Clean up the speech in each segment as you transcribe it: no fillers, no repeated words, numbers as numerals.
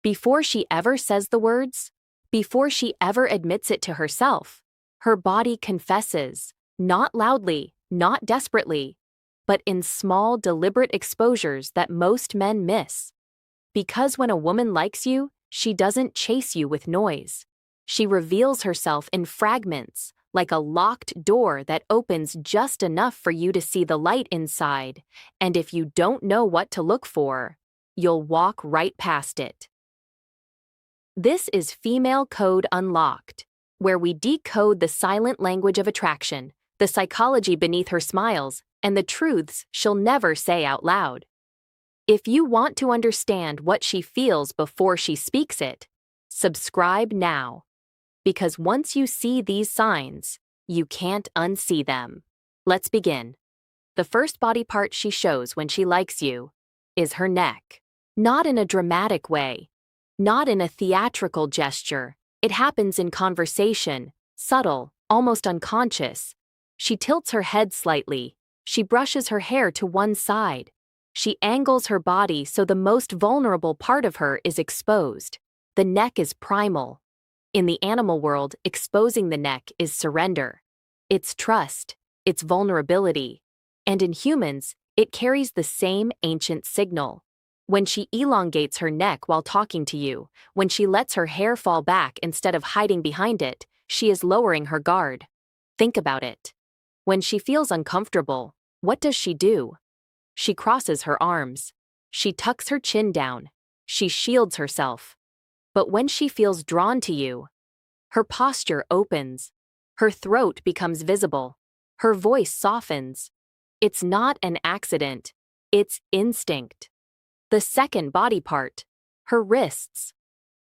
Before she ever says the words, before she ever admits it to herself, her body confesses, not loudly, not desperately, but in small, deliberate exposures that most men miss. Because when a woman likes you, she doesn't chase you with noise. She reveals herself in fragments, like a locked door that opens just enough for you to see the light inside, and if you don't know what to look for, you'll walk right past it. This is Female Code Unlocked, where we decode the silent language of attraction, the psychology beneath her smiles, and the truths she'll never say out loud. If you want to understand what she feels before she speaks it, subscribe now. Because once you see these signs, you can't unsee them. Let's begin. The first body part she shows when she likes you is her neck. Not in a dramatic way, not in a theatrical gesture. It happens in conversation, subtle, almost unconscious. She tilts her head slightly. She brushes her hair to one side. She angles her body so the most vulnerable part of her is exposed. The neck is primal. In the animal world, exposing the neck is surrender. It's trust, it's vulnerability. And in humans, it carries the same ancient signal. When she elongates her neck while talking to you, when she lets her hair fall back instead of hiding behind it, she is lowering her guard. Think about it. When she feels uncomfortable, what does she do? She crosses her arms. She tucks her chin down. She shields herself. But when she feels drawn to you, her posture opens. Her throat becomes visible. Her voice softens. It's not an accident. It's instinct. The second body part, her wrists.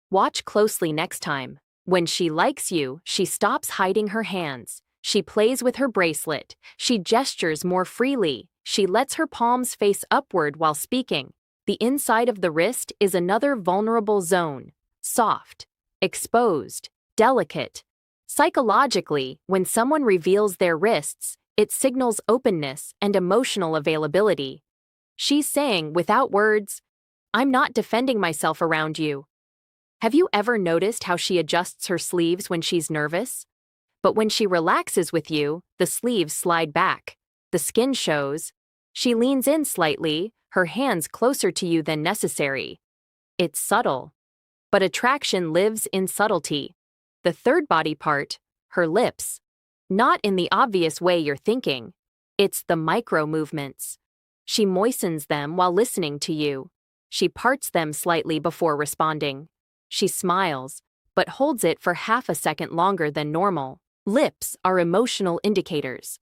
Watch closely next time. When she likes you, she stops hiding her hands. She plays with her bracelet. She gestures more freely. She lets her palms face upward while speaking. The inside of the wrist is another vulnerable zone. Soft, exposed, delicate. Psychologically, when someone reveals their wrists, it signals openness and emotional availability. She's saying, without words, "I'm not defending myself around you." Have you ever noticed how she adjusts her sleeves when she's nervous? But when she relaxes with you, the sleeves slide back. The skin shows. She leans in slightly, her hands closer to you than necessary. It's subtle. But attraction lives in subtlety. The third body part, her lips. Not in the obvious way you're thinking. It's the micro movements. She moistens them while listening to you. She parts them slightly before responding. She smiles, but holds it for half a second longer than normal. Lips are emotional indicators.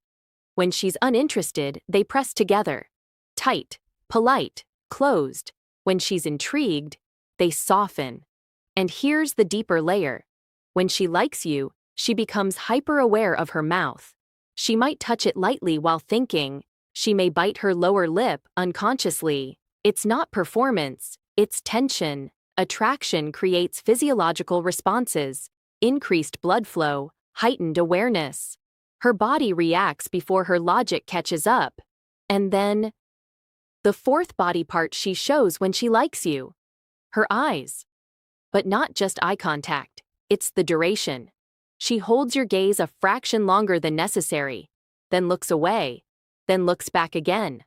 When she's uninterested, they press together. Tight, polite, closed. When she's intrigued, they soften. And here's the deeper layer. When she likes you, she becomes hyper-aware of her mouth. She might touch it lightly while thinking. She may bite her lower lip unconsciously. It's not performance, it's tension. Attraction creates physiological responses, increased blood flow, heightened awareness. Her body reacts before her logic catches up. And then, the fourth body part she shows when she likes you. Her eyes. But not just eye contact, it's the duration. She holds your gaze a fraction longer than necessary, then looks away, then looks back again.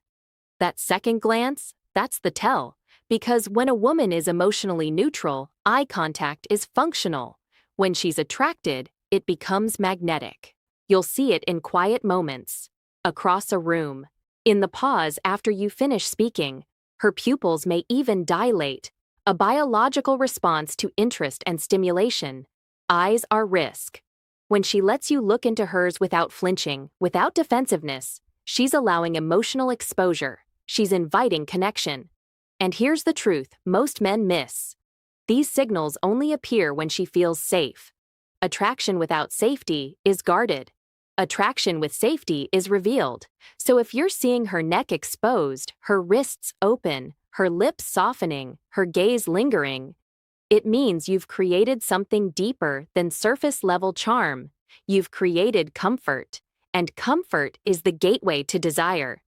That second glance, that's the tell, because when a woman is emotionally neutral, eye contact is functional. When she's attracted, it becomes magnetic. You'll see it in quiet moments, across a room, in the pause after you finish speaking. Her pupils may even dilate, a biological response to interest and stimulation. Eyes are risk. When she lets you look into hers without flinching, without defensiveness, she's allowing emotional exposure. She's inviting connection. And here's the truth most men miss. These signals only appear when she feels safe. Attraction without safety is guarded. Attraction with safety is revealed. So if you're seeing her neck exposed, her wrists open, her lips softening, her gaze lingering, it means you've created something deeper than surface-level charm. You've created comfort, and comfort is the gateway to desire.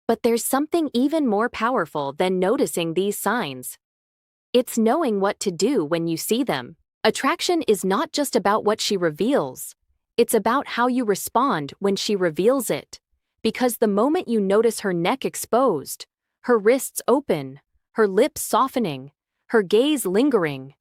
But there's something even more powerful than noticing these signs. It's knowing what to do when you see them. Attraction is not just about what she reveals. It's about how you respond when she reveals it. Because the moment you notice her neck exposed, her wrists open, her lips softening, her gaze lingering,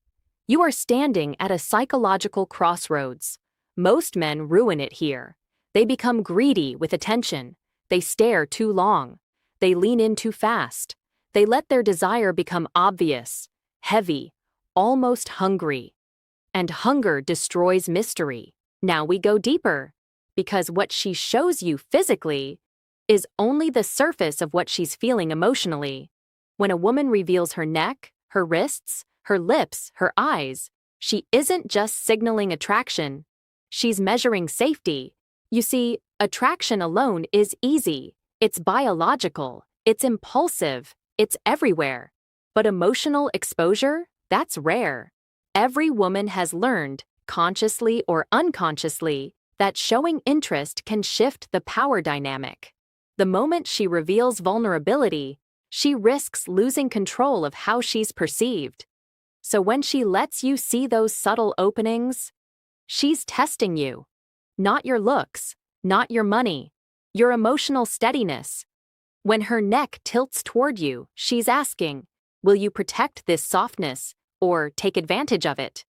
you are standing at a psychological crossroads. Most men ruin it here. They become greedy with attention. They stare too long. They lean in too fast. They let their desire become obvious, heavy, almost hungry. And hunger destroys mystery. Now we go deeper, because what she shows you physically is only the surface of what she's feeling emotionally. When a woman reveals her neck, her wrists, her lips, her eyes, she isn't just signaling attraction. She's measuring safety. You see, attraction alone is easy. It's biological. It's impulsive. It's everywhere. But emotional exposure? That's rare. Every woman has learned, consciously or unconsciously, that showing interest can shift the power dynamic. The moment she reveals vulnerability, she risks losing control of how she's perceived. So when she lets you see those subtle openings, she's testing you. Not your looks, not your money, your emotional steadiness. When her neck tilts toward you, she's asking, will you protect this softness or take advantage of it?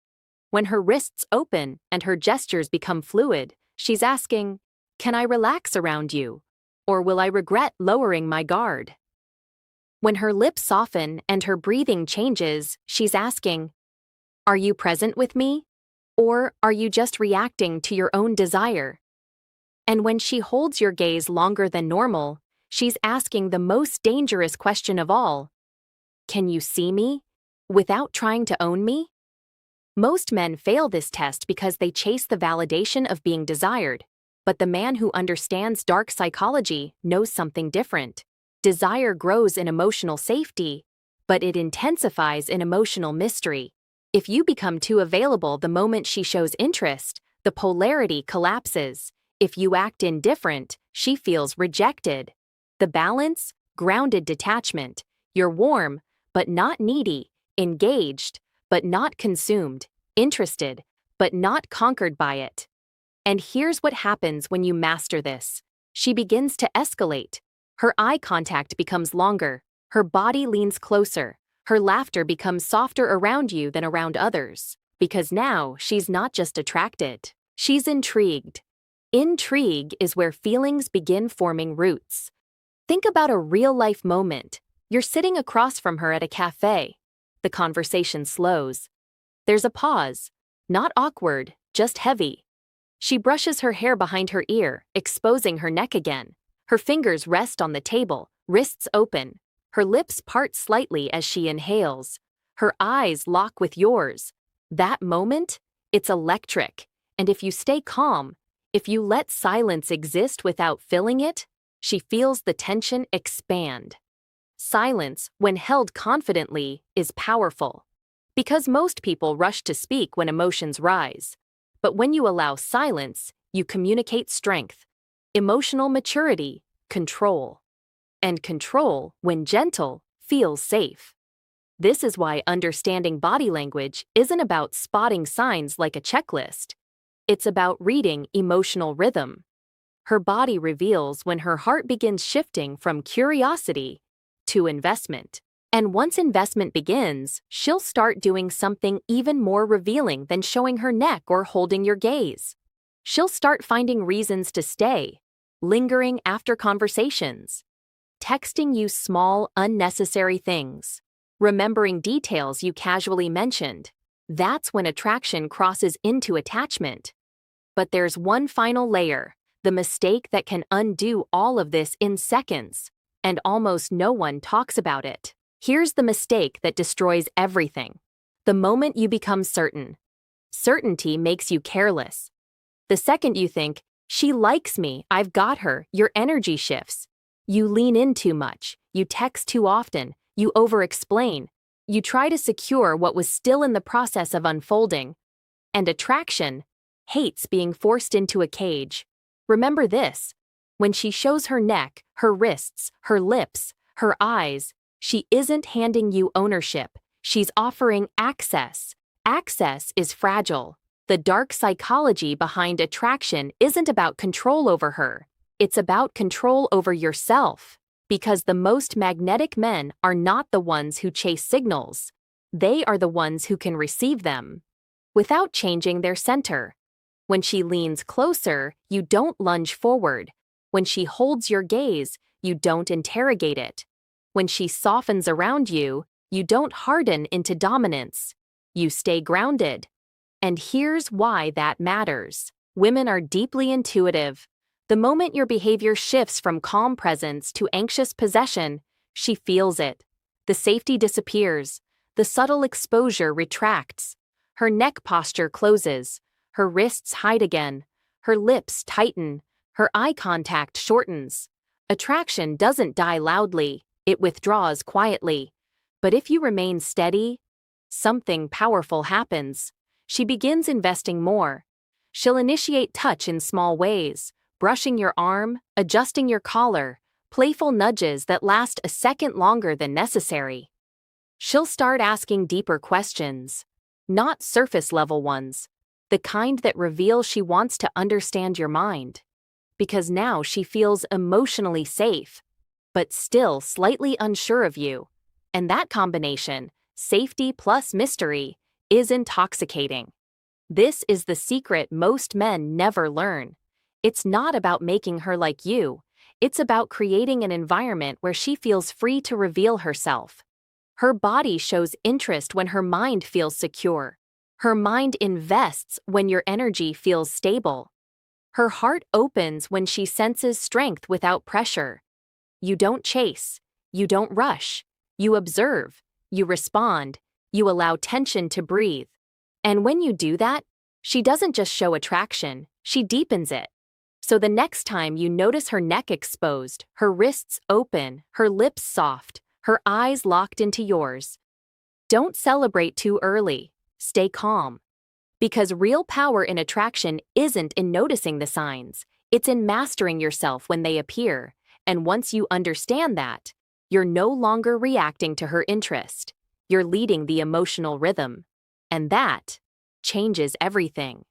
When her wrists open and her gestures become fluid, she's asking, can I relax around you? Or will I regret lowering my guard? When her lips soften and her breathing changes, she's asking, are you present with me? Or are you just reacting to your own desire? And when she holds your gaze longer than normal, she's asking the most dangerous question of all. Can you see me without trying to own me? Most men fail this test because they chase the validation of being desired. But the man who understands dark psychology knows something different. Desire grows in emotional safety, but it intensifies in emotional mystery. If you become too available the moment she shows interest, the polarity collapses. If you act indifferent, she feels rejected. The balance? Grounded detachment. You're warm, but not needy, engaged, but not consumed, interested, but not conquered by it. And here's what happens when you master this. She begins to escalate. Her eye contact becomes longer. Her body leans closer. Her laughter becomes softer around you than around others. Because now she's not just attracted. She's intrigued. Intrigue is where feelings begin forming roots. Think about a real-life moment. You're sitting across from her at a cafe. The conversation slows. There's a pause. Not awkward, just heavy. She brushes her hair behind her ear, exposing her neck again. Her fingers rest on the table, wrists open. Her lips part slightly as she inhales. Her eyes lock with yours. That moment, it's electric. And if you stay calm, if you let silence exist without filling it, she feels the tension expand. Silence, when held confidently, is powerful. Because most people rush to speak when emotions rise. But when you allow silence, you communicate strength, emotional maturity, control. And control, when gentle, feels safe. This is why understanding body language isn't about spotting signs like a checklist. It's about reading emotional rhythm. Her body reveals when her heart begins shifting from curiosity to investment. And once investment begins, she'll start doing something even more revealing than showing her neck or holding your gaze. She'll start finding reasons to stay, lingering after conversations, texting you small, unnecessary things, remembering details you casually mentioned. That's when attraction crosses into attachment. But there's one final layer, the mistake that can undo all of this in seconds, and almost no one talks about it. Here's the mistake that destroys everything. The moment you become certain. Certainty makes you careless. The second you think, she likes me, I've got her, your energy shifts. You lean in too much, you text too often, you over-explain. You try to secure what was still in the process of unfolding. And attraction hates being forced into a cage. Remember this. When she shows her neck, her wrists, her lips, her eyes, she isn't handing you ownership. She's offering access. Access is fragile. The dark psychology behind attraction isn't about control over her. It's about control over yourself. Because the most magnetic men are not the ones who chase signals. They are the ones who can receive them without changing their center. When she leans closer, you don't lunge forward. When she holds your gaze, you don't interrogate it. When she softens around you, you don't harden into dominance. You stay grounded. And here's why that matters. Women are deeply intuitive. The moment your behavior shifts from calm presence to anxious possession, she feels it. The safety disappears. The subtle exposure retracts. Her neck posture closes. Her wrists hide again. Her lips tighten. Her eye contact shortens. Attraction doesn't die loudly. It withdraws quietly. But if you remain steady, something powerful happens. She begins investing more. She'll initiate touch in small ways, brushing your arm, adjusting your collar, playful nudges that last a second longer than necessary. She'll start asking deeper questions, not surface-level ones, the kind that reveal she wants to understand your mind. Because now she feels emotionally safe, but still slightly unsure of you. And that combination, safety plus mystery, is intoxicating. This is the secret most men never learn. It's not about making her like you. It's about creating an environment where she feels free to reveal herself. Her body shows interest when her mind feels secure. Her mind invests when your energy feels stable. Her heart opens when she senses strength without pressure. You don't chase. You don't rush. You observe. You respond. You allow tension to breathe. And when you do that, she doesn't just show attraction, she deepens it. So the next time you notice her neck exposed, her wrists open, her lips soft, her eyes locked into yours, don't celebrate too early. Stay calm. Because real power in attraction isn't in noticing the signs, it's in mastering yourself when they appear. And once you understand that, you're no longer reacting to her interest. You're leading the emotional rhythm. And that changes everything.